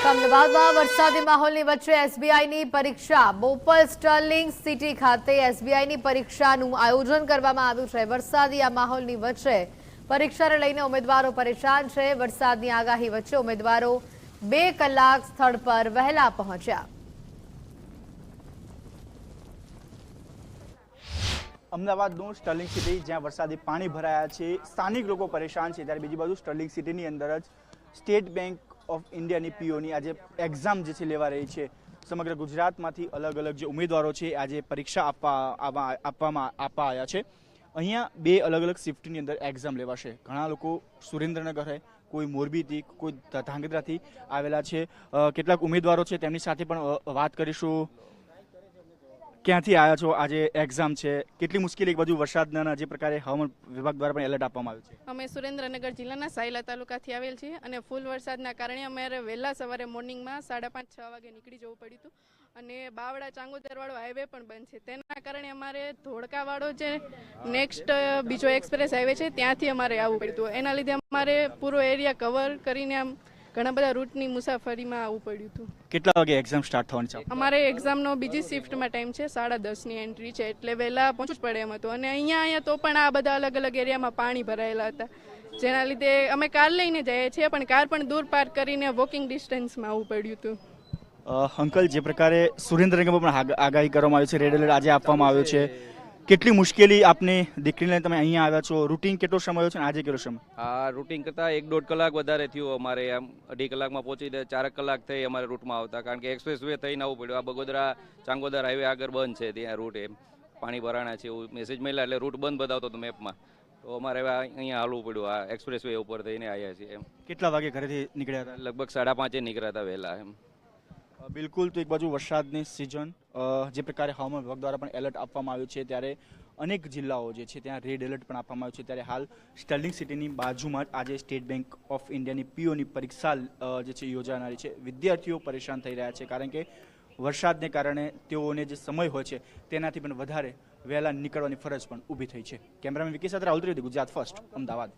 અમદાવાદમાં વરસાદી માહોલની વચ્ચે એસબીઆઈની પરીક્ષા બોપલ સ્ટર્લિંગ સિટી ખાતે એસબીઆઈની પરીક્ષાનું આયોજન કરવામાં આવ્યું છે। વરસાદી આ માહોલની વચ્ચે પરીક્ષાને લઈને ઉમેદવારો પરેશાન છે। વરસાદની આગાહી વચ્ચે ઉમેદવારો 2 કલાક સ્થળ પર વહેલા પહોંચ્યા। અમદાવાદનું સ્ટર્લિંગ સિટી જ્યાં વરસાદી પાણી ભરાયા છે, સ્થાનિક લોકો પરેશાન છે, ત્યારે બીજી બાજુ સ્ટર્લિંગ સિટીની અંદર જ સ્ટેટ બેંક ઓફ ઇન્ડિયાની પીઓની આજે એક્ઝામ જે છે લેવા રહી છે। સમગ્ર ગુજરાતમાંથી અલગ અલગ જે ઉમેદવારો છે આજે પરીક્ષા આપવા આવ્યા છે। અહીંયા 2 અલગ અલગ શિફ્ટની અંદર એક્ઝામ લેવાશે। ઘણા લોકો સુરેન્દ્રનગર કોઈ મોરબીથી કોઈ ધાંગધ્રાથી આવેલા છે। કેટલાક ઉમેદવારો છે તેમની સાથે પણ વાત કરીશું। ક્યાંથી આવ્યા છો? આજે એક્ઝામ છે, કેટલી મુશ્કેલી? એક બાજુ વરસાદના જે પ્રકારે હવામાન વિભાગ દ્વારા પણ એલર્ટ આપવામાં આવ્યું છે। અમે સુરેન્દ્રનગર જિલ્લાના સાયલા તાલુકાથી આવેલ છીએ અને ફૂલ વરસાદના કારણે અમારે વહેલા સવારે મોર્નિંગમાં 5:30-6 વાગે નીકળી જવું પડ્યું હતું અને બાવડા ચાંગોદરવાળો હાઈવે પણ બંધ છે। તેના કારણે અમારે ધોળકાવાળો જે નેક્સ્ટ બીજો એક્સપ્રેસ હાઈવે છે ત્યાંથી અમારે આવવું પડ્યું હતું। એના લીધે અમારે પૂરો એરિયા કવર કરીને આમ ઘણા બધા રૂટની મુસાફરીમાં આવવું પડ્યું હતું। કેટલા વાગે એક્ઝામ સ્ટાર્ટ થવાની છે? અમારે એક્ઝામનો બીજી શિફ્ટમાં ટાઈમ છે, 10:30ની એન્ટ્રી છે, એટલે વહેલા પહોંચવું જ પડે એમ હતું। અને અહીંયા તો પણ આ બધા અલગ અલગ એરિયામાં પાણી ભરાયેલા હતા, જેના લીધે અમે કાર લઈને જઈએ છીએ પણ કાર પણ દૂર પાર્ક કરીને વોકિંગ ડિસ્ટન્સમાં આવવું પડ્યું હતું। અંકલ, જે પ્રકારે સુરેન્દ્રનગરમાં પણ આગાહી કરવામાં આવી છે, રેડ એલર્ટ આજે આપવામાં આવ્યો છે, કેટલી મુશ્કેલી આપને દીકરીને તમે અહીંયા આવ્યા છો? રૂટિન કેટલો સમય હોય છે અને આજે કેટલો સમય? આ રૂટિન કરતાં 1-1.5 કલાક વધારે થયું અમારે। આમ 2.5 કલાકમાં પહોંચી 4 કલાક થઈ અમારે રૂટમાં આવતા, કારણ કે એક્સપ્રેસ વે થઈને આવવું પડ્યું। આ બગોદરા ચાંગોદર હાઈવે આગળ બંધ છે, ત્યાં રૂટ એમ પાણી ભરાણા છે એવું મેસેજ મળ્યા, એટલે રૂટ બંધ બતાવતો હતો મેપમાં, તો અમારે હવે અહીંયા હાલવું પડ્યું। આ એક્સપ્રેસ વે ઉપર થઈને આવ્યા છીએ એમ। કેટલા વાગે ઘરેથી નીકળ્યા હતા? લગભગ 5:30 નીકળ્યા હતા વહેલા એમ। બિલકુલ, તો એક બાજુ વરસાદની સિઝન, જે પ્રકારે હવામાન વિભાગ દ્વારા પણ એલર્ટ આપવામાં આવ્યું છે, ત્યારે અનેક જિલ્લાઓ જે છે ત્યાં રેડ એલર્ટ પણ આપવામાં આવ્યું છે। ત્યારે હાલ સ્ટર્લિંગ સિટીની બાજુમાં જ આજે સ્ટેટ બેંક ઓફ ઇન્ડિયાની પીઓની પરીક્ષા જે છે યોજાનારી છે। વિદ્યાર્થીઓ પરેશાન થઈ રહ્યા છે, કારણ કે વરસાદને કારણે તેઓને જે સમય હોય છે તેનાથી પણ વધારે વહેલા નીકળવાની ફરજ પણ ઊભી થઈ છે। કેમેરામેન વિકી સાથે રાહુલ ત્રિવેદી, ગુજરાત ફર્સ્ટ, અમદાવાદ।